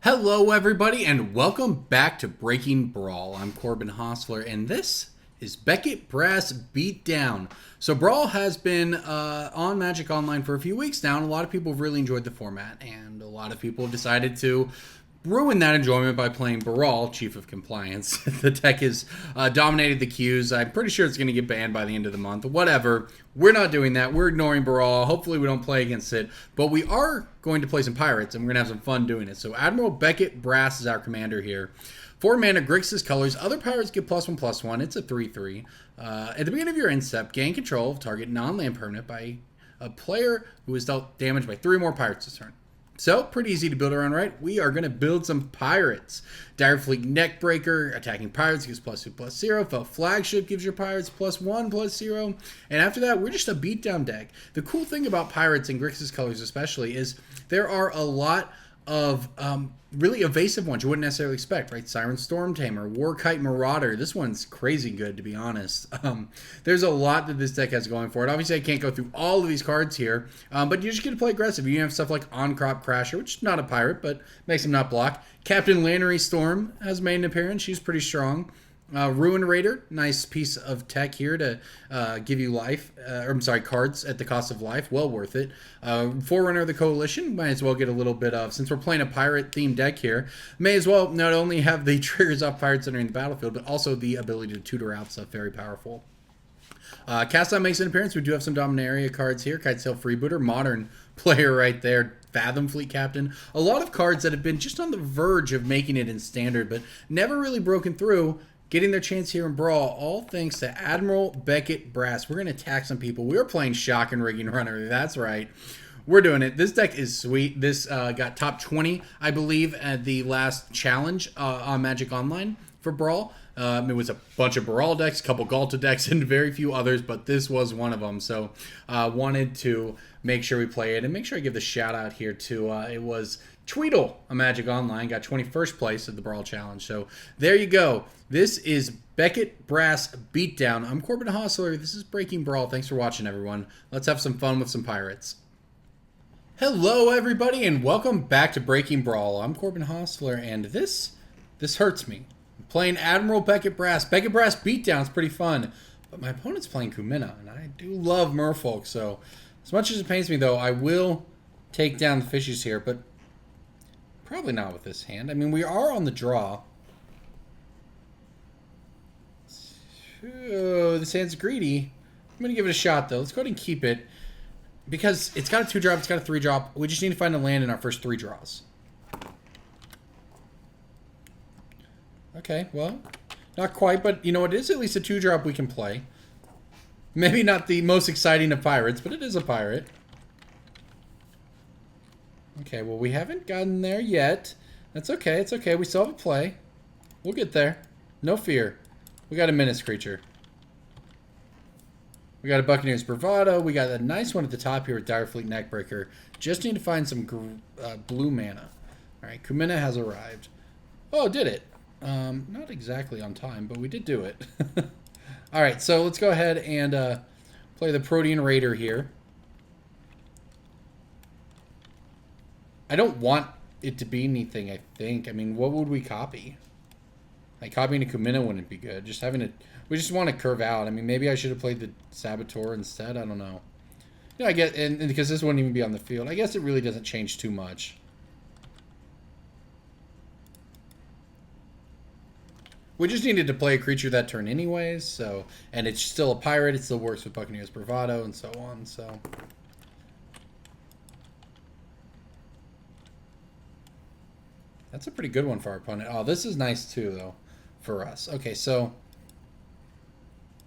Hello everybody and welcome back to Breaking Brawl. I'm Corbin Hosler and this is Beckett Brass Beatdown. So Brawl has been on Magic Online for a few weeks now, and a lot of people have really enjoyed the format, and a lot of people have decided to ruin that enjoyment by playing Baral, Chief of Compliance. The deck has dominated the queues. I'm pretty sure it's going to get banned by the end of the month. Whatever. We're not doing that. We're ignoring Baral. Hopefully we don't play against it. But we are going to play some Pirates, and we're going to have some fun doing it. So Admiral Beckett Brass is our commander here. 4 mana, Grixis colors. Other Pirates get +1/+1. It's a 3/3. At the beginning of your end step, gain control of target non-land permanent by a player who has dealt damage by 3 or more Pirates this turn. So, pretty easy to build around, right? We are going to build some Pirates. Dire Fleet Neckbreaker, attacking Pirates gives +2/+0. Felt Flagship gives your Pirates +1/+0. And after that, we're just a beatdown deck. The cool thing about Pirates and Grixis colors especially is there are a lot of really evasive ones you wouldn't necessarily expect, right? Siren Storm Tamer, Warkite Marauder. This one's crazy good, to be honest. There's a lot that this deck has going for it. Obviously, I can't go through all of these cards here, but you just get to play aggressive. You have stuff like On-Crop Crasher, which is not a pirate, but makes him not block. Captain Lannery Storm has made an appearance. She's pretty strong. Ruin Raider, nice piece of tech here to give you life. Cards at the cost of life. Well worth it. Forerunner of the Coalition, might as well get a little bit of, since we're playing a pirate-themed deck here, may as well not only have the triggers off pirates entering the battlefield, but also the ability to tutor out stuff. Very powerful. Castaway makes an appearance. We do have some Dominaria cards here. Kitesail Freebooter, modern player right there. Fathom Fleet Captain. A lot of cards that have been just on the verge of making it in Standard, but never really broken through. Getting their chance here in Brawl, all thanks to Admiral Beckett Brass. We're going to attack some people. We are playing Shock and Rigging Runner. That's right. We're doing it. This deck is sweet. This got top 20, I believe, at the last challenge on Magic Online for Brawl. It was a bunch of Baral decks, a couple Galta decks, and very few others, but this was one of them. So wanted to make sure we play it, and make sure I give the shout out here to, it was Tweedle on Magic Online, got 21st place at the Brawl Challenge. So there you go. This is Beckett Brass Beatdown. I'm Corbin Hosler. This is Breaking Brawl. Thanks for watching, everyone. Let's have some fun with some Pirates. Hello, everybody, and welcome back to Breaking Brawl. I'm Corbin Hosler, and this hurts me. I'm playing Admiral Beckett Brass. Beckett Brass Beatdown is pretty fun, but my opponent's playing Kumena, and I do love Merfolk, so as much as it pains me, though, I will take down the fishies here, but probably not with this hand. I mean, we are on the draw. Oh, this hand's greedy. I'm going to give it a shot, though. Let's go ahead and keep it. Because it's got a 2-drop, it's got a 3-drop. We just need to find a land in our first 3 draws. Okay, well, not quite, but you know, it is at least a 2-drop we can play. Maybe not the most exciting of pirates, but it is a pirate. Okay, well, we haven't gotten there yet. That's okay, it's okay. We still have a play. We'll get there. No fear. We got a Menace creature. We got a Buccaneer's Bravado. We got a nice one at the top here with Dire Fleet Neckbreaker. Just need to find some blue mana. Alright, Kumena has arrived. Oh, did it. Not exactly on time, but we did do it. Alright, so let's go ahead and play the Protean Raider here. I don't want it to be anything, I think. I mean, what would we copy? Like, copying a Kumena wouldn't be good. Just having it... We just want to curve out. I mean, maybe I should have played the Saboteur instead. I don't know. Yeah, I get... And because this wouldn't even be on the field. I guess it really doesn't change too much. We just needed to play a creature that turn anyways, so... And it's still a pirate. It still works with Buccaneer's Bravado and so on, so... That's a pretty good one for our opponent. Oh, this is nice too, though, for us. Okay, so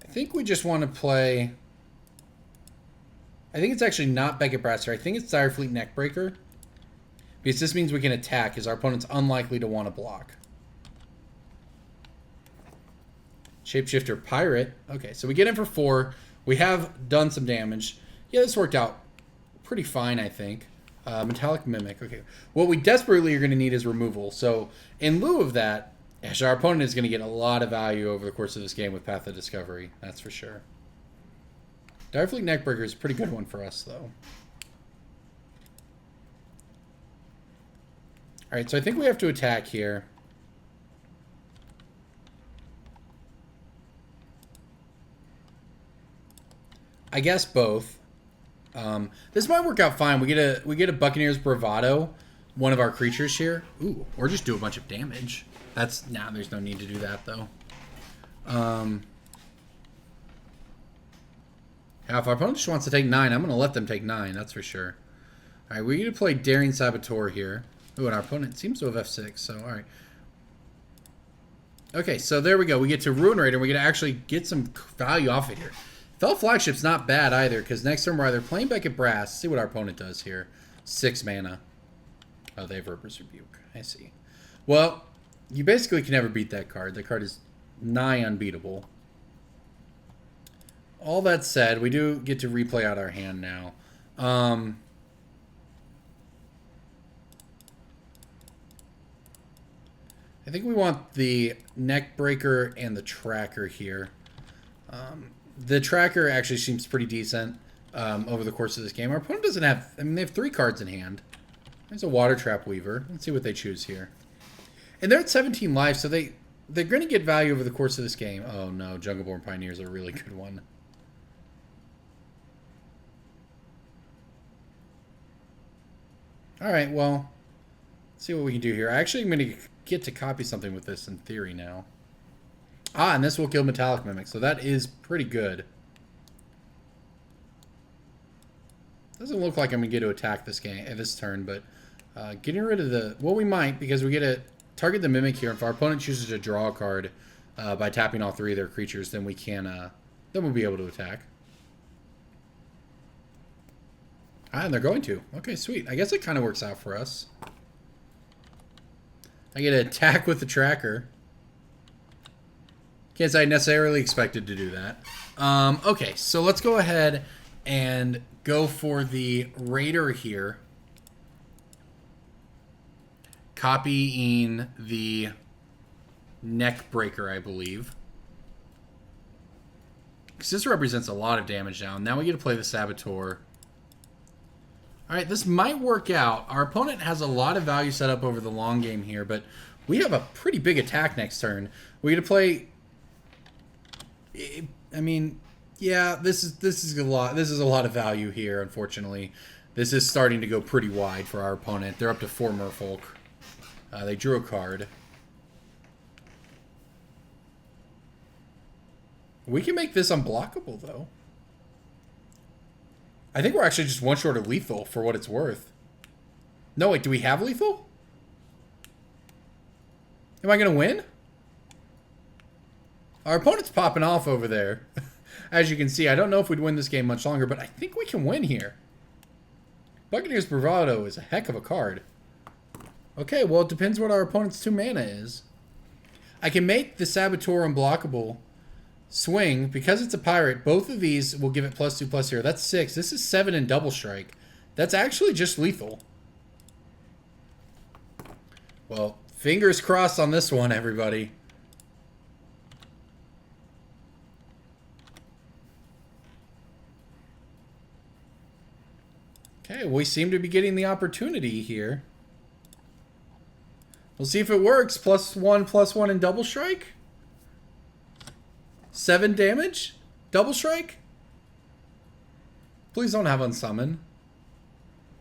I think we just want to play... I think it's actually not Beckett Brass here. I think it's Dire Fleet Neckbreaker. Because this means we can attack, because our opponent's unlikely to want to block. Shapeshifter Pirate. Okay, so we get in for 4. We have done some damage. Yeah, this worked out pretty fine, I think. Metallic Mimic. Okay. What we desperately are going to need is removal. So, in lieu of that, our opponent is going to get a lot of value over the course of this game with Path of Discovery. That's for sure. Dire Fleet Neckbreaker is a pretty good one for us, though. Alright, so I think we have to attack here. I guess both. This might work out fine. We get a Buccaneer's Bravado, one of our creatures here. Ooh, or just do a bunch of damage. There's no need to do that though. If our opponent just wants to take 9, I'm going to let them take 9, that's for sure. Alright, we're going to play Daring Saboteur here. Ooh, and our opponent seems to have F6, so alright. Okay, so there we go. We get to Ruin Raider. We're going to actually get some value off it here. Fell Flagship's not bad either, because next turn we're either playing Beckett Brass. See what our opponent does here. 6 mana. Oh, they have Reaper's Rebuke. I see. Well, you basically can never beat that card. That card is nigh unbeatable. All that said, we do get to replay out our hand now. I think we want the Neckbreaker and the Tracker here. The Tracker actually seems pretty decent over the course of this game. Our opponent doesn't have... I mean, they have 3 cards in hand. There's a Water Trap Weaver. Let's see what they choose here. And they're at 17 life, so they're going to get value over the course of this game. Oh, no. Jungleborn Pioneer's a really good one. Alright, well, let's see what we can do here. I actually am going to get to copy something with this in theory now. Ah, and this will kill Metallic Mimic, so that is pretty good. Doesn't look like I'm going to get to attack this game at this turn, but getting rid of the... Well, we might, because we get to target the Mimic here. If our opponent chooses to draw a card by tapping all 3 of their creatures, then we can... then we'll be able to attack. Ah, and they're going to. Okay, sweet. I guess it kind of works out for us. I get to attack with the Tracker. Can't say I necessarily expected to do that. Okay, so let's go ahead and go for the Raider here. Copying the Neckbreaker, I believe. Because this represents a lot of damage now. Now we get to play the Saboteur. Alright, this might work out. Our opponent has a lot of value set up over the long game here, but we have a pretty big attack next turn. We get to play... I mean, yeah, this is a lot. This is a lot of value here, unfortunately. This is starting to go pretty wide for our opponent. They're up to 4 Merfolk. They drew a card. We can make this unblockable, though. I think we're actually just one short of lethal for what it's worth. No, wait, do we have lethal? Am I going to win? Our opponent's popping off over there. As you can see, I don't know if we'd win this game much longer, but I think we can win here. Buccaneer's Bravado is a heck of a card. Okay, well, it depends what our opponent's 2 mana is. I can make the Saboteur unblockable. Swing, because it's a pirate, both of these will give it +2/+0. That's 6. This is 7 in Double Strike. That's actually just lethal. Well, fingers crossed on this one, everybody. Okay, we seem to be getting the opportunity here. We'll see if it works. +1/+1 in Double Strike. 7 damage? Double Strike? Please don't have Unsummon.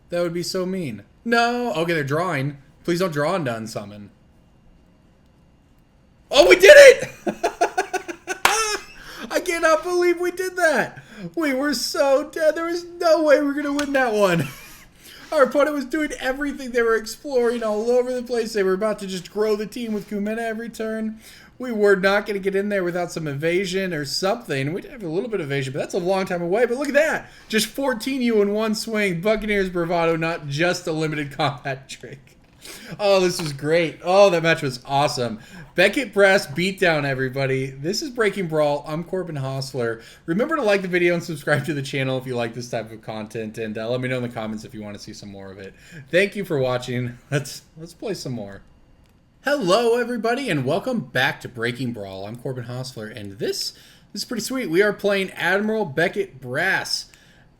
That would be so mean. No! Okay, they're drawing. Please don't draw into Unsummon. Oh, we did it! I cannot believe we did that! We were so dead. There was no way we were going to win that one. Our opponent was doing everything. They were exploring all over the place. They were about to just grow the team with Kumena every turn. We were not going to get in there without some evasion or something. We'd have a little bit of evasion, but that's a long time away. But look at that. Just 14 you in one swing. Buccaneers Bravado, not just a limited combat trick. Oh, this was great. Oh, that match was awesome. Beckett Brass Beatdown, everybody. This is Breaking Brawl. I'm Corbin Hosler. Remember to like the video and subscribe to the channel if you like this type of content. And let me know in the comments if you want to see some more of it. Thank you for watching. Let's play some more. Hello, everybody, and welcome back to Breaking Brawl. I'm Corbin Hosler, and this is pretty sweet. We are playing Admiral Beckett Brass.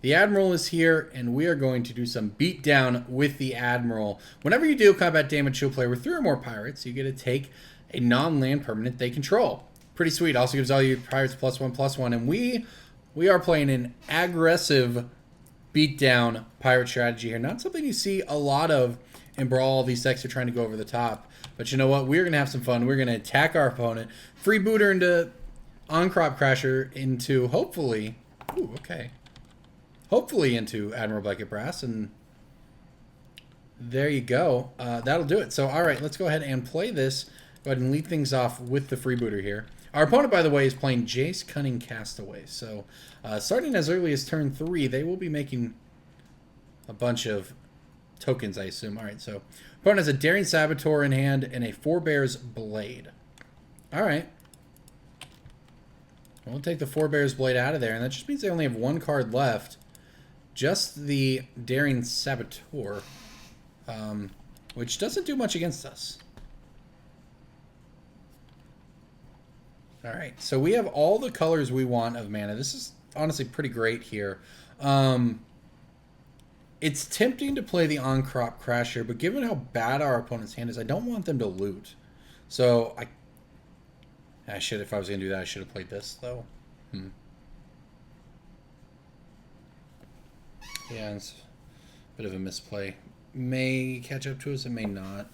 The Admiral is here, and we are going to do some beatdown with the Admiral. Whenever you deal combat damage to a player with 3 or more pirates, you get to take a non-land permanent they control. Pretty sweet. Also gives all your pirates +1/+1, and we are playing an aggressive beatdown pirate strategy here. Not something you see a lot of in Brawl. These decks are trying to go over the top. But you know what? We're going to have some fun. We're going to attack our opponent, freebooter into on-crop crasher into hopefully... Ooh, okay. Hopefully into Admiral Beckett Brass, and there you go. That'll do it. So, all right, let's go ahead and play this. Go ahead and lead things off with the freebooter here. Our opponent, by the way, is playing Jace, Cunning, Castaway. So, starting as early as turn 3, they will be making a bunch of tokens, I assume. All right, so opponent has a Daring Saboteur in hand and a Forebear's Blade. All right. We'll take the Forebear's Blade out of there, and that just means they only have 1 card left. Just the Daring Saboteur, which doesn't do much against us. Alright, so we have all the colors we want of mana. This is honestly pretty great here. It's tempting to play the on-crop crasher, but given how bad our opponent's hand is, I don't want them to loot. So, if I was going to do that, I should have played this, though. Yeah, it's a bit of a misplay. May catch up to us, it may not.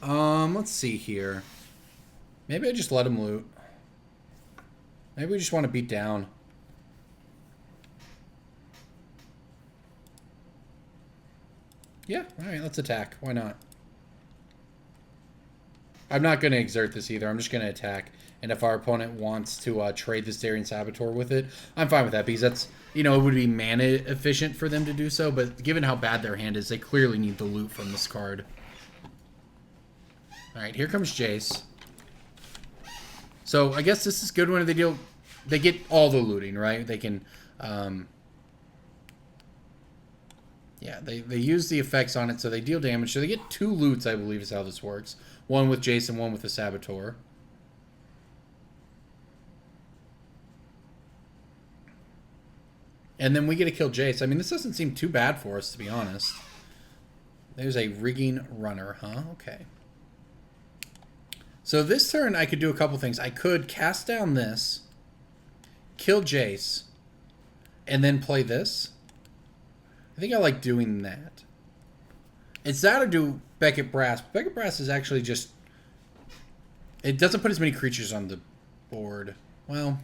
Let's see here. Maybe I just let him loot. Maybe we just want to beat down. Yeah, alright, let's attack. Why not? I'm not going to exert this either. I'm just going to attack. And if our opponent wants to trade this Daring Saboteur with it, I'm fine with that because that's, you know, it would be mana efficient for them to do so. But given how bad their hand is, they clearly need the loot from this card. All right, here comes Jace. So I guess this is good when they get all the looting, right? They can, yeah, they use the effects on it, so they deal damage. So they get 2 loots, I believe is how this works. One with Jace and one with the Saboteur. And then we get to kill Jace. I mean, this doesn't seem too bad for us, to be honest. There's a Rigging Runner, huh? Okay. So this turn, I could do a couple things. I could cast down this, kill Jace, and then play this. I think I like doing that. It's that or do Beckett Brass. Beckett Brass is actually just... It doesn't put as many creatures on the board. Well,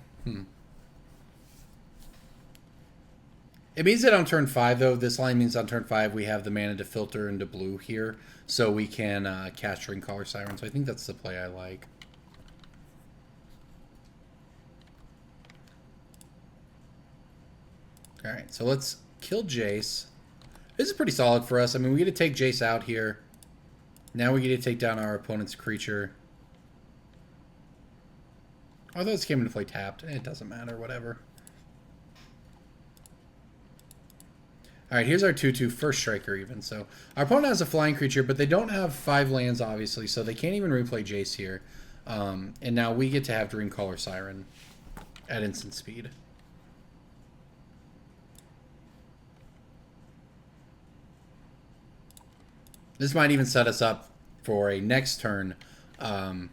It means that on turn 5, though, this line means on turn 5 we have the mana to filter into blue here, so we can cast Dreamcaller Siren. So I think that's the play I like. Alright, so let's kill Jace. This is pretty solid for us. I mean, we get to take Jace out here. Now we get to take down our opponent's creature. Although this came into play tapped. It doesn't matter, whatever. Alright, here's our 2/2 first striker even. So our opponent has a flying creature, but they don't have 5 lands, obviously, so they can't even replay Jace here. And now we get to have Dreamcaller Siren at instant speed. This might even set us up for a next turn to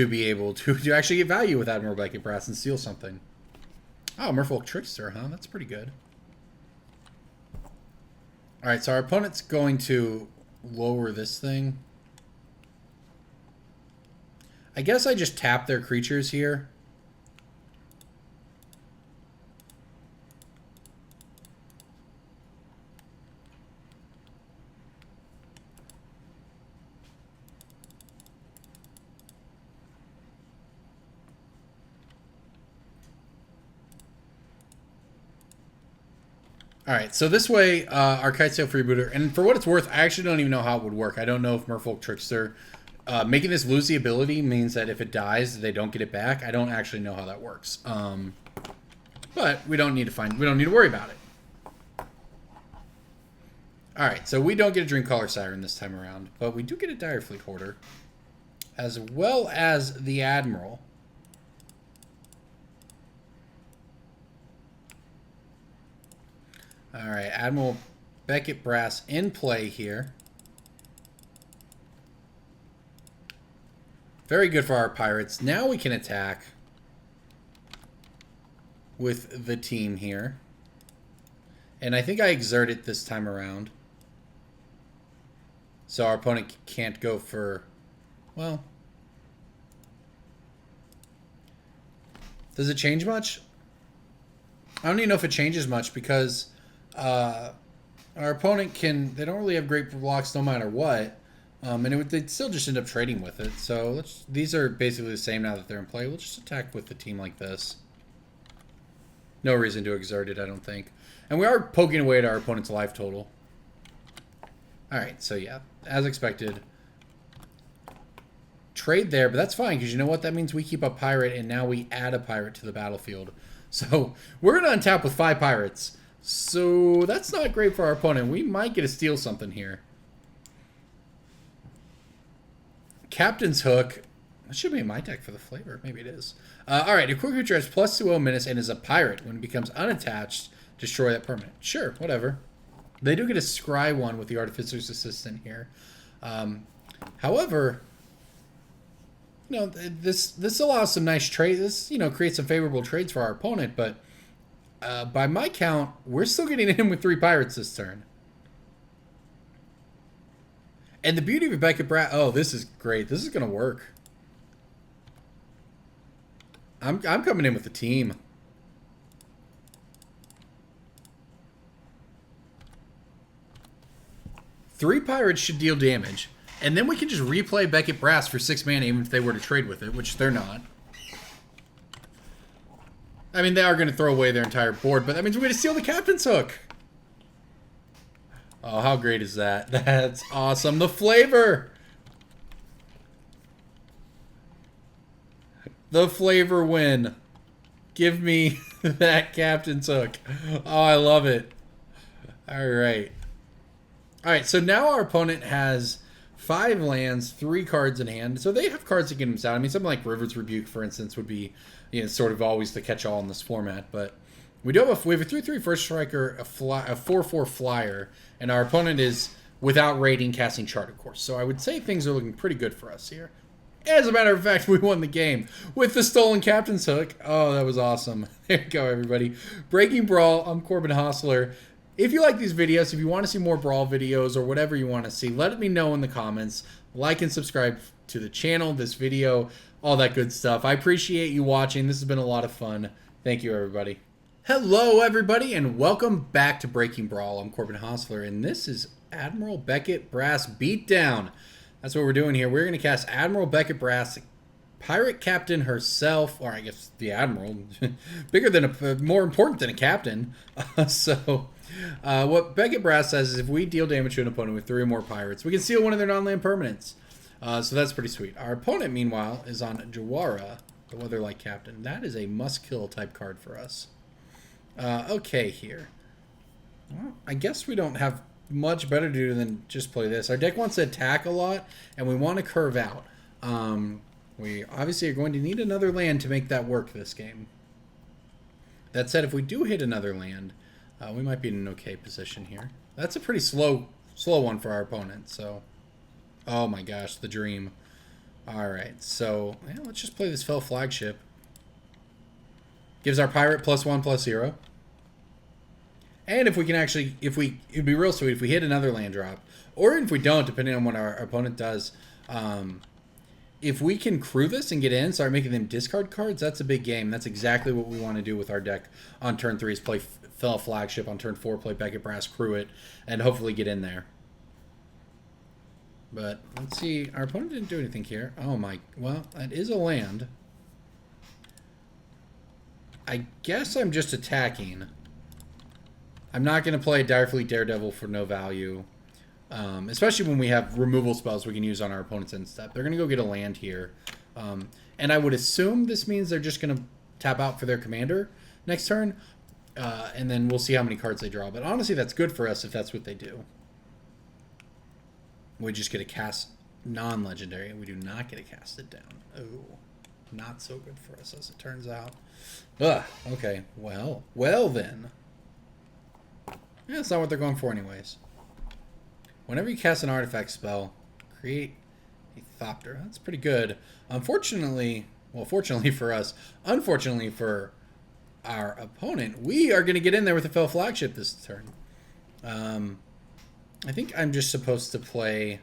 be able to actually get value with Admiral Beckett Brass and steal something. Oh, Merfolk Trickster, huh? That's pretty good. Alright, so our opponent's going to lower this thing. I guess I just tap their creatures here. Alright, so this way, our Kitesail Freebooter, and for what it's worth, I actually don't even know how it would work. I don't know if Merfolk Trickster, making this lose the ability means that if it dies, they don't get it back. I don't actually know how that works. But we don't need to worry about it. Alright, so we don't get a Dreamcaller Siren this time around, but we do get a Direfleet Hoarder, as well as the Admiral. All right, Admiral Beckett Brass in play here. Very good for our pirates. Now we can attack with the team here. And I think I exert it this time around. So our opponent can't go for... Well... Does it change much? I don't even know if it changes much because our opponent can... They don't really have great blocks no matter what. And they'd still just end up trading with it. So these are basically the same now that they're in play. We'll just attack with the team like this. No reason to exert it, I don't think. And we are poking away at our opponent's life total. Alright, so yeah, as expected. Trade there, but that's fine, because you know what? That means we keep a pirate, and now we add a pirate to the battlefield. So, we're going to untap with 5 pirates. So, that's not great for our opponent. We might get to steal something here. Captain's Hook. That should be in my deck for the flavor. Maybe it is. Alright, a quick creature has +2/0 menace and is a pirate. When it becomes unattached, destroy that permanent. Sure, whatever. They do get a scry one with the Artificer's Assistant here. However, you know, this allows some nice trades. This, you know, creates some favorable trades for our opponent, but by my count, we're still getting in with 3 pirates this turn. And the beauty of Beckett Brass... Oh, this is great. This is going to work. I'm coming in with the team. Three pirates should deal damage. And then we can just replay Beckett Brass for 6 mana even if they were to trade with it, which they're not. I mean, they are going to throw away their entire board, but that means we're going to steal the Captain's Hook. Oh, how great is that? That's awesome. The flavor! The flavor win. Give me that Captain's Hook. Oh, I love it. Alright. Alright, so now our opponent has 5 lands, 3 cards in hand. So they have cards to get them out. I mean, something like River's Rebuke, for instance, would be, you know, sort of always the catch-all in this format. But we have a 3/3 first striker, a 4/4 flyer, and our opponent is without rating casting Chart, of course. So I would say things are looking pretty good for us here. As a matter of fact, we won the game with the stolen Captain's Hook. Oh, that was awesome. There you go, everybody. Breaking Brawl, I'm Corbin Hosler. If you like these videos, if you want to see more Brawl videos or whatever you want to see, let me know in the comments. Like and subscribe to the channel, this video, all that good stuff. I appreciate you watching. This has been a lot of fun. Thank you, everybody. Hello, everybody, and welcome back to Breaking Brawl. I'm Corbin Hosler, and this is Admiral Beckett Brass Beatdown. That's what we're doing here. We're going to cast Admiral Beckett Brass, pirate captain herself, or I guess the admiral, bigger than more important than a captain. What Beckett Brass says is if we deal damage to an opponent with 3 or more pirates, we can steal one of their non-land permanents. So that's pretty sweet. Our opponent, meanwhile, is on Jhoira, the Weatherlight captain. That is a must-kill type card for us. Okay, here. Well, I guess we don't have much better to do than just play this. Our deck wants to attack a lot, and we want to curve out. We obviously are going to need another land to make that work this game. That said, if we do hit another land, we might be in an okay position here. That's a pretty slow one for our opponent, so... Oh my gosh, the dream. Alright, so yeah, let's just play this Fell Flagship. Gives our pirate +1/+0. And if we can actually, it'd be real sweet if we hit another land drop. Or if we don't, depending on what our opponent does. If we can crew this and get in, start making them discard cards, that's a big game. That's exactly what we want to do with our deck on turn 3 is play Fell Flagship. On turn 4, play Beckett Brass, crew it, and hopefully get in there. But let's see. Our opponent didn't do anything here. Oh my, well, that is a land. I guess I'm just attacking. I'm not going to play Direfleet Daredevil for no value. Especially when we have removal spells we can use on our opponent's end step. They're going to go get a land here. And I would assume this means they're just going to tap out for their commander next turn. And then we'll see how many cards they draw. But honestly, that's good for us if that's what they do. We just get a cast non-legendary. We do not get a cast it down. Oh, not so good for us as it turns out. Ugh, okay, well then. Yeah, that's not what they're going for anyways. Whenever you cast an artifact spell, create a Thopter. That's pretty good. Unfortunately, well, fortunately for us, unfortunately for our opponent, we are going to get in there with a Fel Flagship this turn. I think I'm just supposed to play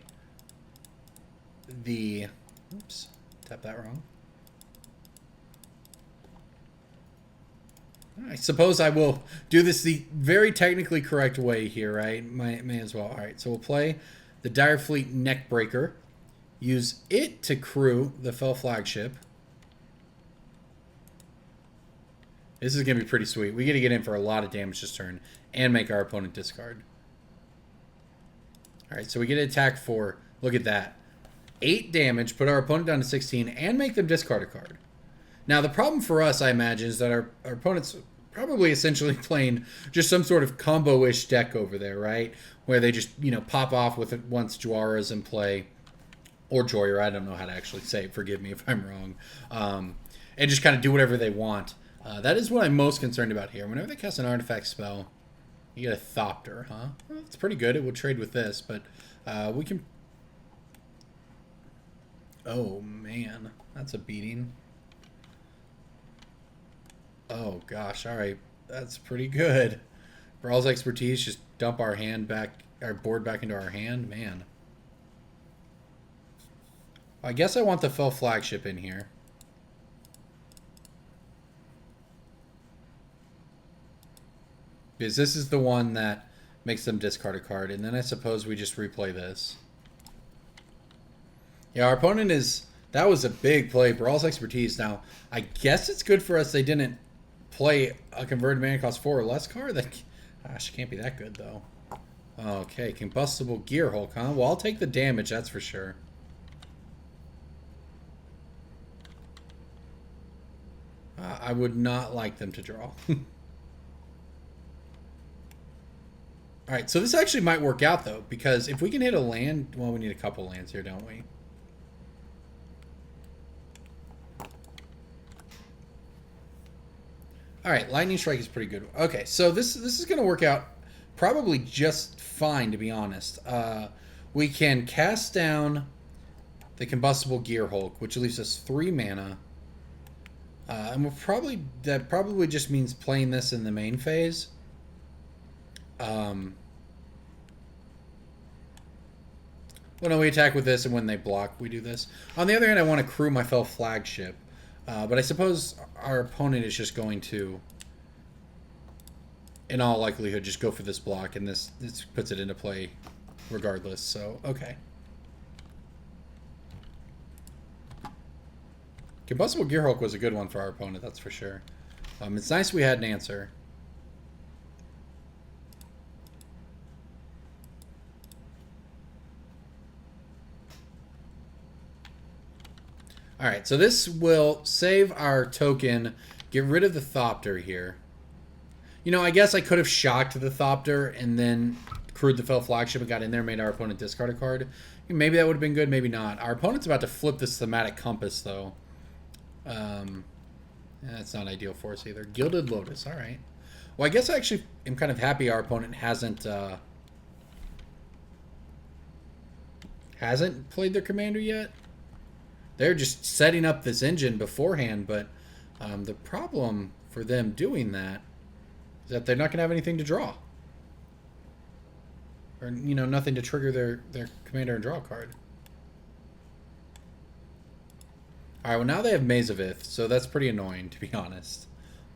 the... Oops, tap that wrong. I suppose I will do this the very technically correct way here, right? May as well. All right, so we'll play the Direfleet Neckbreaker. Use it to crew the Fel Flagship. This is going to be pretty sweet. We get to get in for a lot of damage this turn and make our opponent discard. All right, so we get to attack for, look at that, 8 damage, put our opponent down to 16, and make them discard a card. Now, the problem for us, I imagine, is that our opponent's probably essentially playing just some sort of combo-ish deck over there, right? Where they just, you know, pop off with it once Jhoira's in play, or Jhoira, I don't know how to actually say it, forgive me if I'm wrong, and just kind of do whatever they want. That is what I'm most concerned about here. Whenever they cast an artifact spell, you get a Thopter, huh? Well, it's pretty good. It will trade with this, but we can... Oh, man. That's a beating. Oh, gosh. All right. That's pretty good. Brawl's expertise, just dump our board back into our hand. Man. I guess I want the Fel Flagship in here. Because this is the one that makes them discard a card. And then I suppose we just replay this. Yeah, our opponent is... That was a big play. Brawl's expertise. Now, I guess it's good for us they didn't play a converted mana cost 4 or less card. That, gosh, can't be that good, though. Okay, Combustible Gear Hulk, huh? Well, I'll take the damage, that's for sure. I would not like them to draw. Alright, so this actually might work out, though, because if we can hit a land... Well, we need a couple lands here, don't we? Alright, Lightning Strike is pretty good. Okay, so this is going to work out probably just fine, to be honest. We can cast down the Combustible Gear Hulk, which leaves us 3 mana. And that probably just means playing this in the main phase. Well, no, we attack with this, and when they block, we do this. On the other hand, I want to crew my Fel Flagship. But I suppose our opponent is just going to, in all likelihood, just go for this block, and this puts it into play regardless. So, okay. Combustible Gear Hulk was a good one for our opponent, that's for sure. It's nice we had an answer. Alright, so this will save our token, get rid of the Thopter here. You know, I guess I could have shocked the Thopter and then crewed the Fel Flagship and got in there, made our opponent discard a card. Maybe that would have been good, maybe not. Our opponent's about to flip this Thematic Compass, though. That's not ideal for us either. Gilded Lotus, alright. Well, I guess I actually am kind of happy our opponent hasn't played their commander yet. They're just setting up this engine beforehand, but the problem for them doing that is that they're not going to have anything to draw. Or, you know, nothing to trigger their commander and draw card. Alright, well now they have Maze of Ith, so that's pretty annoying, to be honest.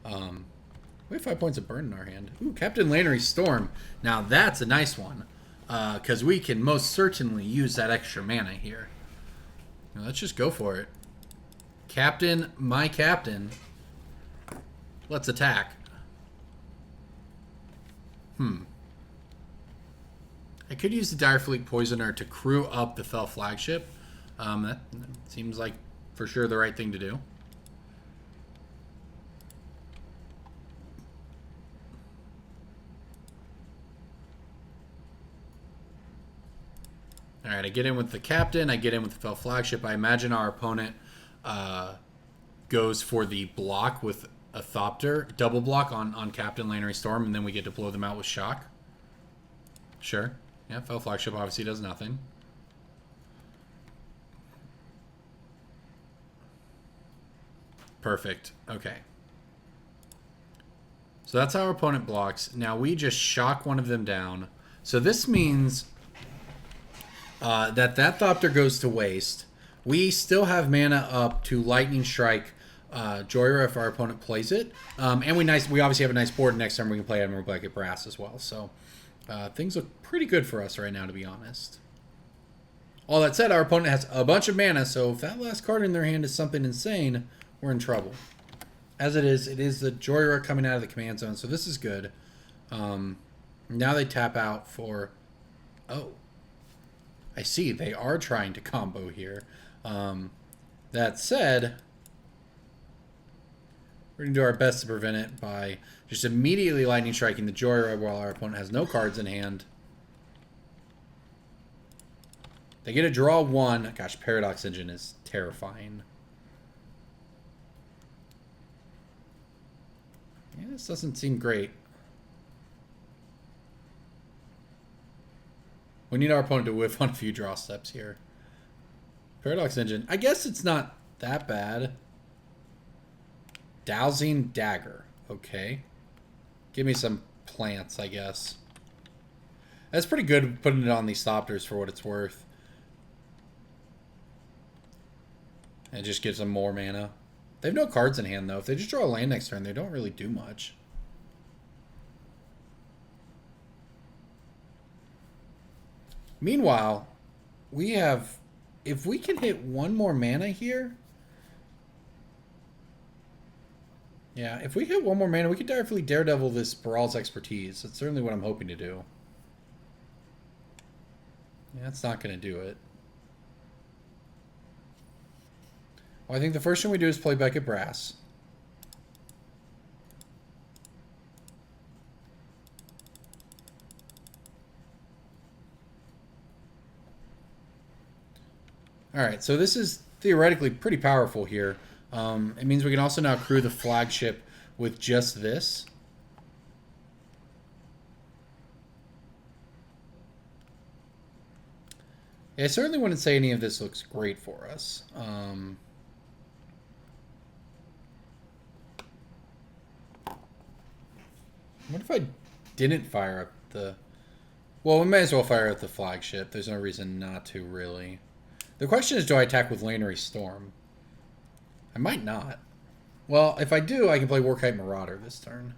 We have 5 points of burn in our hand. Ooh, Captain Lannery's Storm. Now that's a nice one, because we can most certainly use that extra mana here. Now, let's just go for it. Captain, my captain. Let's attack. I could use the Direfleet Poisoner to crew up the Fel Flagship. That seems like for sure the right thing to do. Alright, I get in with the captain, I get in with the Fel Flagship. I imagine our opponent goes for the block with a Thopter, double block on Captain Lannery Storm, and then we get to blow them out with Shock. Sure. Yeah, Fell Flagship obviously does nothing. Perfect. Okay. So that's how our opponent blocks. Now we just shock one of them down. So this means that Thopter goes to waste. We still have mana up to Lightning Strike Jhoira if our opponent plays it. And we obviously have a nice board next time we can play Admiral Beckett Brass as well. So things look pretty good for us right now, to be honest. All that said, our opponent has a bunch of mana, so if that last card in their hand is something insane, we're in trouble. As it is the Jhoira coming out of the command zone, so this is good. Now they tap out for... Oh. I see, they are trying to combo here. That said, we're going to do our best to prevent it by just immediately Lightning Striking the Jhoira while our opponent has no cards in hand. They get a draw 1. Gosh, Paradox Engine is terrifying. Yeah, this doesn't seem great. We need our opponent to whiff on a few draw steps here. Paradox Engine. I guess it's not that bad. Dowsing Dagger. Okay. Give me some plants, I guess. That's pretty good putting it on these Thopters for what it's worth. It just gives them more mana. They have no cards in hand, though. If they just draw a land next turn, they don't really do much. Meanwhile, we have... If we can hit one more mana here... Yeah, if we hit one more mana, we could definitely Daredevil this Baral's Expertise. That's certainly what I'm hoping to do. Yeah, that's not going to do it. Well, I think the first thing we do is play Beckett Brass. Alright, so this is theoretically pretty powerful here. It means we can also now crew the flagship with just this. Yeah, I certainly wouldn't say any of this looks great for us. What if I didn't fire up the... Well, we may as well fire up the flagship. There's no reason not to, really. The question is, do I attack with Lannery Storm? I might not. Well, if I do, I can play Warkite Marauder this turn.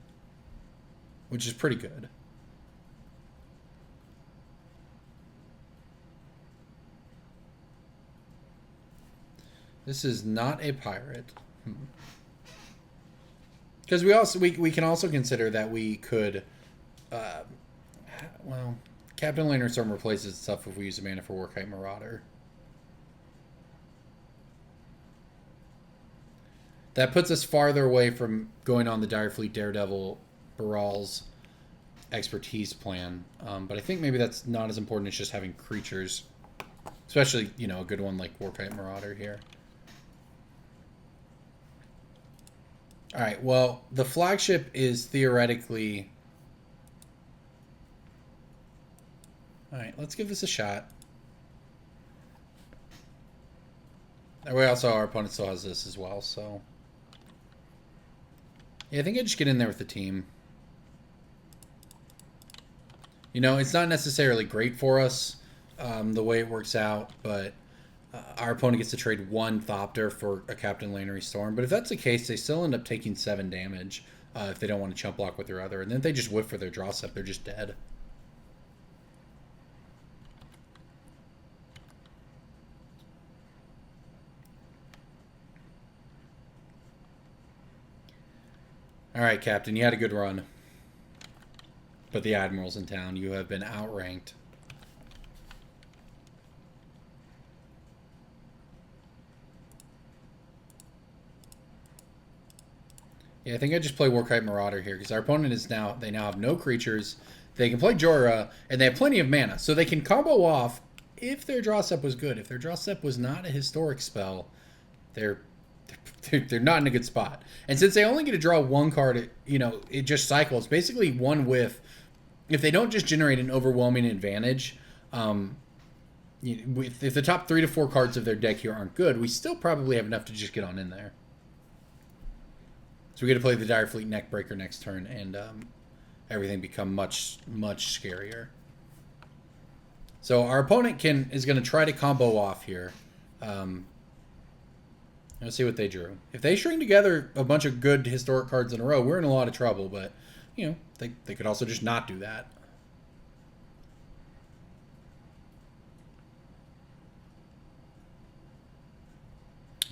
Which is pretty good. This is not a pirate. Because we can also consider that we could... well, Captain Lannery Storm replaces stuff if we use a mana for Warkite Marauder. That puts us farther away from going on the Direfleet Daredevil Baral's expertise plan. But I think maybe that's not as important as just having creatures. Especially, you know, a good one like Warkite Marauder here. Alright, well, the flagship is theoretically... Alright, let's give this a shot. That way also our opponent still has this as well, so... Yeah, I think I just get in there with the team. You know, it's not necessarily great for us, the way it works out, but our opponent gets to trade one Thopter for a Captain Lannery Storm. But if that's the case, they still end up taking 7 damage if they don't want to chump block with their other. And then if they just whiff for their draw step, they're just dead. Alright, Captain, you had a good run. But the Admiral's in town. You have been outranked. Yeah, I think I just play Warkite Marauder here, because our opponent is now... They now have no creatures. They can play Jhoira, and they have plenty of mana. So they can combo off if their draw step was good. If their draw step was not a historic spell, they're not in a good spot. And since they only get to draw one card, you know, it just cycles. Basically, one whiff if they don't just generate an overwhelming advantage, if the top 3 to 4 cards of their deck here aren't good, we still probably have enough to just get on in there. So we get to play the Dire Fleet Neckbreaker next turn, and everything become much, much scarier. So our opponent is going to try to combo off here. Let's see what they drew. If they string together a bunch of good historic cards in a row, we're in a lot of trouble, but, you know, they could also just not do that.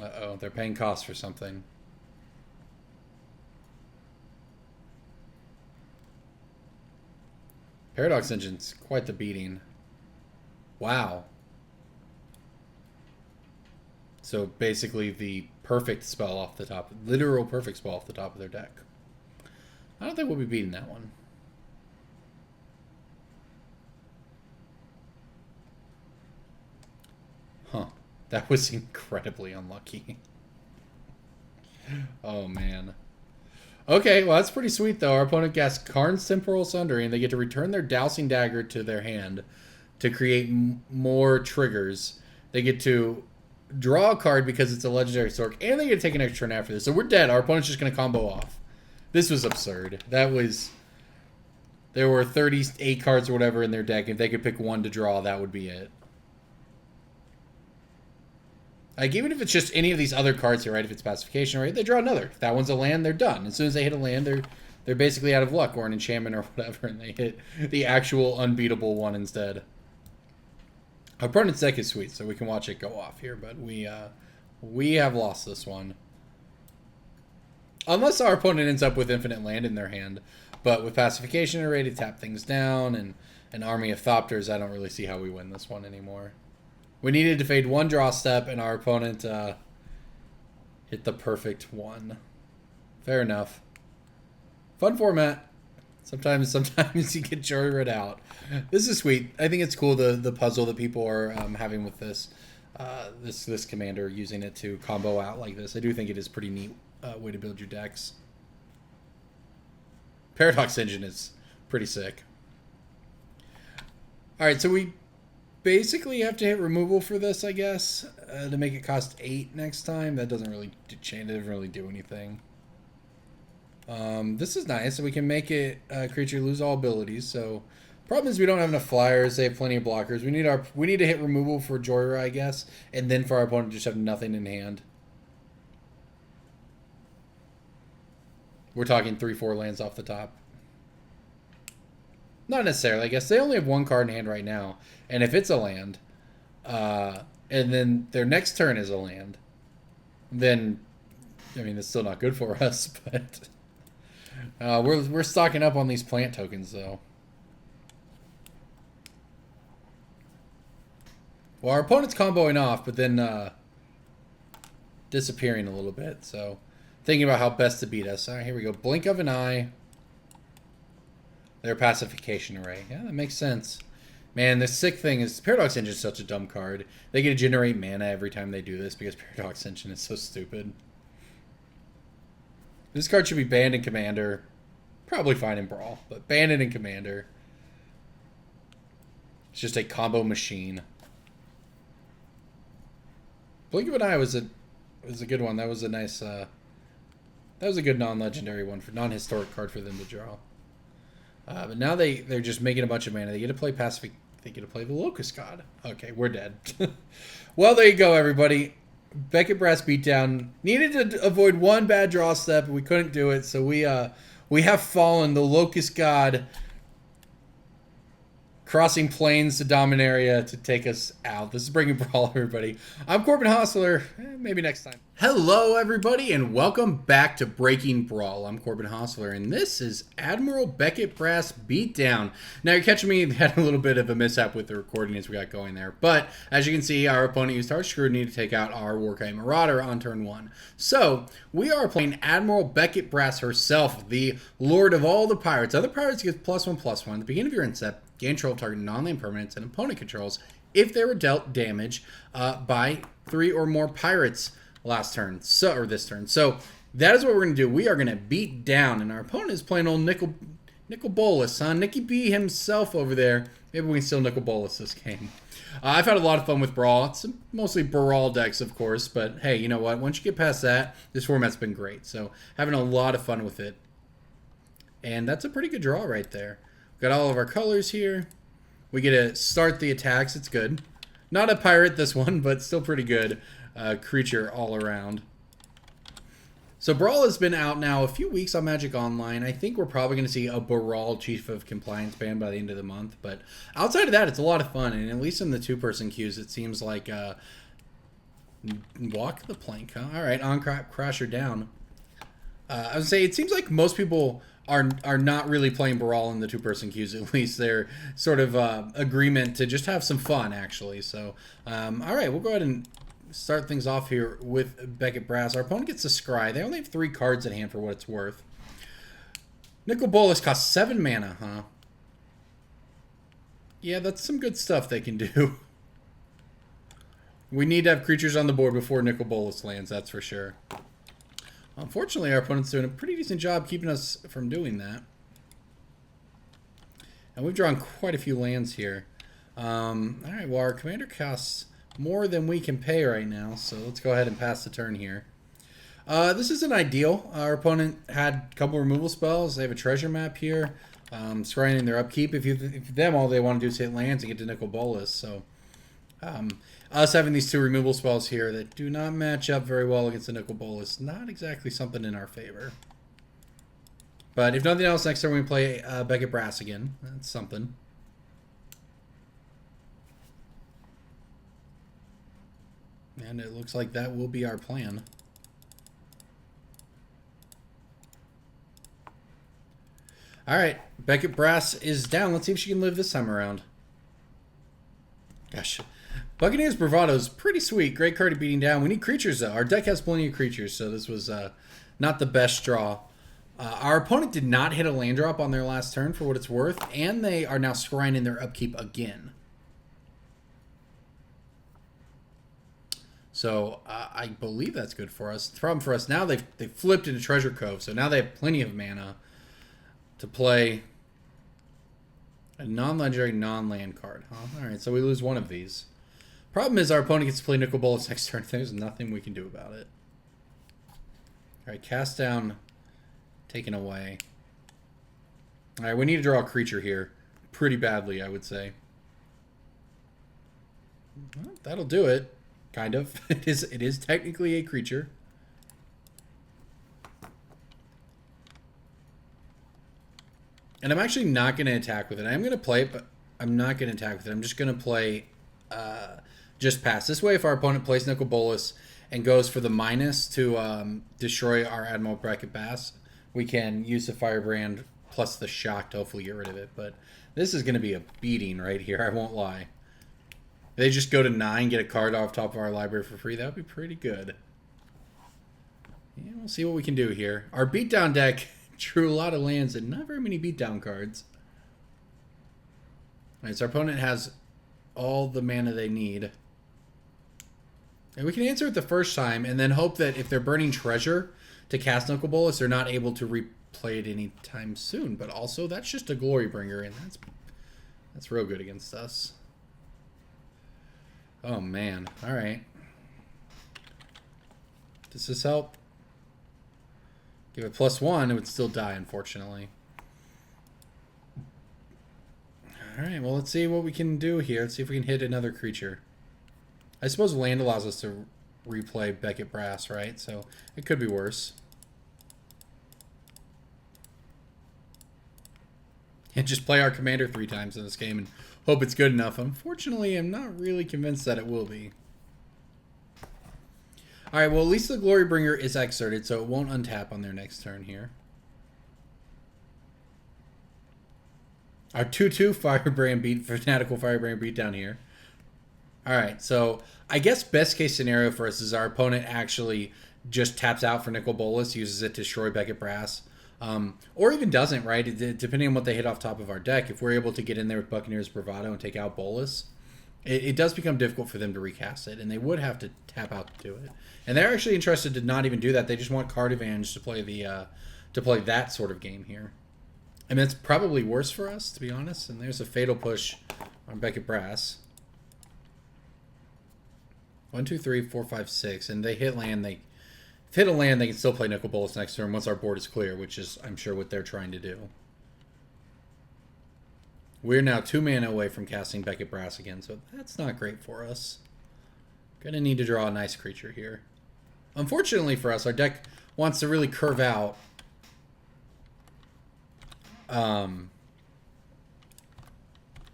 Uh-oh, they're paying costs for something. Paradox Engine's quite the beating. Wow. So basically the perfect spell off the top, literal perfect spell off the top of their deck. I don't think we'll be beating that one. Huh. That was incredibly unlucky. Oh, man. Okay, well, that's pretty sweet, though. Our opponent gets Karn's Temporal Sundering, and they get to return their Dowsing Dagger to their hand to create more triggers. They get to draw a card because it's a legendary Stork, and they get to take an extra turn after this. So we're dead. Our opponent's just going to combo off. This was absurd. That was... There were 38 cards or whatever in their deck. If they could pick one to draw, that would be it. Like, even if it's just any of these other cards here, right? If it's Pacification, right? They draw another. If that one's a land, they're done. As soon as they hit a land, they're basically out of luck, or an enchantment or whatever, and they hit the actual unbeatable one instead. Our opponent's deck is sweet, so we can watch it go off here, but we have lost this one. Unless our opponent ends up with infinite land in their hand. But with Pacification, they're ready to tap things down, and an army of Thopters, I don't really see how we win this one anymore. We needed to fade one draw step, and our opponent hit the perfect one. Fair enough. Fun format. Sometimes you get Jhoira out. This is sweet. I think it's cool, the puzzle that people are having with this this commander, using it to combo out like this. I do think it is a pretty neat way to build your decks. Paradox Engine is pretty sick. Alright, so we basically have to hit removal for this, I guess, to make it cost 8 next time. That doesn't really change. It doesn't really do anything. This is nice. So we can make it creature lose all abilities. So problem is we don't have enough flyers. They have plenty of blockers. We need to hit removal for Jhoira, I guess, and then for our opponent to just have nothing in hand. We're talking 3-4 lands off the top. Not necessarily, I guess. They only have one card in hand right now. And if it's a land, and then their next turn is a land, then, I mean, it's still not good for us, but we're stocking up on these plant tokens, though. Well, our opponent's comboing off, but then disappearing a little bit, so thinking about how best to beat us. All right, here we go. Blink of an eye. Their Pacification Array. Yeah, that makes sense. Man, the sick thing is Paradox Engine is such a dumb card. They get to generate mana every time they do this because Paradox Engine is so stupid. This card should be banned in Commander. Probably fine in Brawl, but banned it in Commander. It's just a combo machine. Blink of an Eye was a good one. That was a nice that was a good non-legendary one, for non-historic card for them to draw. But now they're just making a bunch of mana. They get to play Pacific. They get to play the Locust God. Okay, we're dead. Well, there you go, everybody. Beckett Brass Beatdown. Needed to avoid one bad draw step, but we couldn't do it. So we have fallen. The Locust God crossing plains to Dominaria to take us out. This is Breaking Brawl, everybody. I'm Corbin Hosler. Maybe next time. Hello, everybody, and welcome back to Breaking Brawl. I'm Corbin Hosler, and this is Admiral Beckett Brass Beatdown. Now, you're catching me. We had a little bit of a mishap with the recording as we got going there. But, as you can see, our opponent used Harsh Scrutiny to take out our Warkite Marauder on turn 1. So, we are playing Admiral Beckett Brass herself, the Lord of all the Pirates. Other pirates get +1/+1 at the beginning of your instep. Gain control of target non-land permanents and opponent controls if they were dealt damage by 3 or more pirates last turn, or this turn. So that is what we're going to do. We are going to beat down, and our opponent is playing old Nicol Nicol Bolas, huh? Nicky B himself over there. Maybe we can still Nicol Bolas this game. I've had a lot of fun with Brawl. It's mostly Baral decks, of course, but hey, you know what? Once you get past that, this format's been great. So having a lot of fun with it. And that's a pretty good draw right there. Got all of our colors here. We get to start the attacks. It's good. Not a pirate, this one, but still pretty good creature all around. So Brawl has been out now a few weeks on Magic Online. I think we're probably going to see a Baral Chief of Compliance ban by the end of the month. But outside of that, it's a lot of fun. And at least in the two-person queues, it seems like walk the plank, huh? All right, on Crasher down. I would say it seems like most people are not really playing Baral in the two-person queues. At least they're sort of agreement to just have some fun, actually. So, all right, we'll go ahead and start things off here with Beckett Brass. Our opponent gets a Scry. They only have 3 cards at hand for what it's worth. Nicol Bolas costs 7 mana, huh? Yeah, that's some good stuff they can do. We need to have creatures on the board before Nicol Bolas lands, that's for sure. Unfortunately, our opponent's doing a pretty decent job keeping us from doing that. And we've drawn quite a few lands here. Alright, well, our commander costs more than we can pay right now, so let's go ahead and pass the turn here. This isn't ideal. Our opponent had a couple removal spells. They have a treasure map here, scrying their upkeep. If them, all they want to do is hit lands and get to Nicol Bolas. So us having these 2 removal spells here that do not match up very well against the Nicol Bolas, not exactly something in our favor. But if nothing else, next time we play Beckett Brass again. That's something. And it looks like that will be our plan. Alright, Beckett Brass is down. Let's see if she can live this time around. Gosh. Buccaneers Bravado is pretty sweet. Great card beating down. We need creatures, though. Our deck has plenty of creatures, so this was not the best draw. Our opponent did not hit a land drop on their last turn for what it's worth, and they are now scrying in their upkeep again. So I believe that's good for us. The problem for us now, they've flipped into Treasure Cove, so now they have plenty of mana to play a non-legendary, non-land card. Huh? All right, so we lose one of these. Problem is our opponent gets to play Nicol Bolas next turn. There's nothing we can do about it. All right, cast down, taken away. All right, we need to draw a creature here pretty badly, I would say. Well, that'll do it. Kind of. It is technically a creature. And I'm actually not going to attack with it. I'm going to play it, but I'm not going to attack with it. I'm just going to play just pass. This way, if our opponent plays Nicol Bolas and goes for the minus to destroy our Admiral Beckett Brass, we can use the Firebrand plus the shock to hopefully get rid of it. But this is going to be a beating right here. I won't lie. If they just go to 9, get a card off top of our library for free, that would be pretty good. Yeah, we'll see what we can do here. Our beatdown deck drew a lot of lands and not very many beatdown cards. Alright, so our opponent has all the mana they need. And we can answer it the first time and then hope that if they're burning treasure to cast Nicol Bolas, they're not able to replay it anytime soon. But also, that's just a glory bringer, and that's real good against us. Oh, man. All right. Does this help? Give it +1, it would still die, unfortunately. All right, well, let's see what we can do here. Let's see if we can hit another creature. I suppose land allows us to replay Beckett Brass, right? So it could be worse. And just play our commander 3 times in this game and hope it's good enough. Unfortunately, I'm not really convinced that it will be. Alright, well, at least the Glory Bringer is exerted, so it won't untap on their next turn here. Our 2/2 Firebrand Fanatical Firebrand Beatdown here. Alright, so I guess best case scenario for us is our opponent actually just taps out for Nicol Bolas, uses it to destroy Beckett Brass. Or even doesn't, right? Depending on what they hit off top of our deck. If we're able to get in there with Buccaneers Bravado and take out Bolas, it does become difficult for them to recast it, and they would have to tap out to do it. And they're actually interested to not even do that. They just want card advantage to play the to play that sort of game here. I mean, it's probably worse for us, to be honest. And there's a fatal push on Beckett Brass. 1, 2, 3, 4, 5, 6. And they hit land. If hit a land, they can still play Nicol Bolas next turn once our board is clear, which is, I'm sure, what they're trying to do. We're now 2 mana away from casting Beckett Brass again, so that's not great for us. Gonna need to draw a nice creature here. Unfortunately for us, our deck wants to really curve out.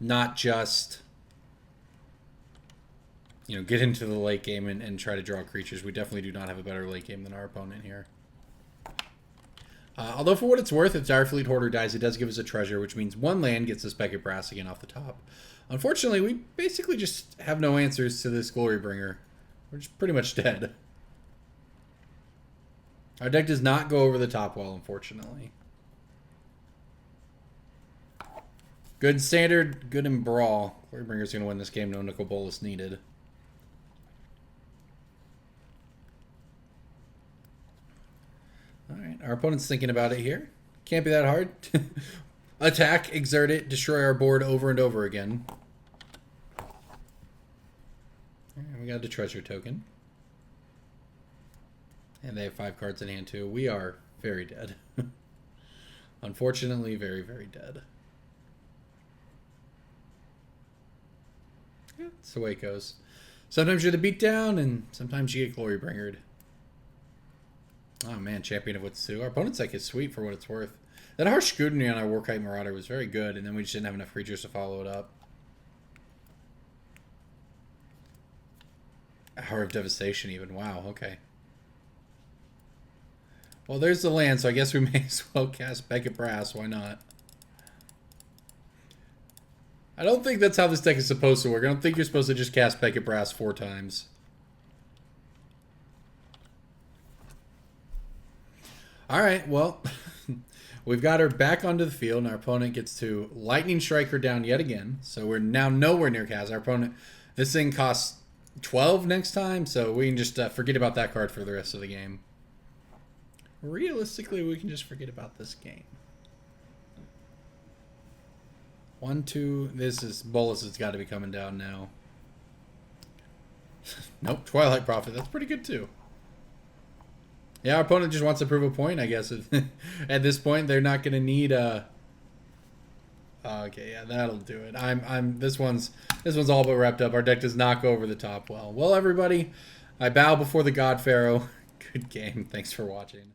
Not just, you know, get into the late game and try to draw creatures. We definitely do not have a better late game than our opponent here. Although for what it's worth, if Dire Fleet Hoarder dies, it does give us a treasure, which means 1 land gets us Beckett Brass again off the top. Unfortunately, we basically just have no answers to this Glorybringer. We're just pretty much dead. Our deck does not go over the top well, unfortunately. Good in Standard, good in Brawl. Glorybringer's going to win this game, no Nicol Bolas needed. Alright, our opponent's thinking about it here. Can't be that hard. Attack, exert it, destroy our board over and over again. Right, we got a treasure token. And they have 5 cards in hand too. We are very dead. Unfortunately, very, very dead. Yeah, that's the way it goes. Sometimes you're the beatdown, and sometimes you get Glorybringered. Oh man, Champion of Wits 2. Our opponent's deck is sweet for what it's worth. That Harsh Scrutiny on our Warkite Marauder was very good, and then we just didn't have enough creatures to follow it up. Hour of Devastation even. Wow, okay. Well, there's the land, so I guess we may as well cast Beckett Brass. Why not? I don't think that's how this deck is supposed to work. I don't think you're supposed to just cast Beckett Brass 4 times. Alright, well, we've got her back onto the field, and our opponent gets to Lightning Strike her down yet again. So we're now nowhere near cast. Our opponent, this thing costs 12 next time, so we can just forget about that card for the rest of the game. Realistically, we can just forget about this game. 1, 2, this is, Bolas has got to be coming down now. Nope, Twilight Prophet, that's pretty good too. Yeah, our opponent just wants to prove a point, I guess. At this point, they're not going to need a... Okay, yeah, that'll do it. This one's all but wrapped up. Our deck does not go over the top well. Well, everybody, I bow before the God-Pharaoh. Good game. Thanks for watching.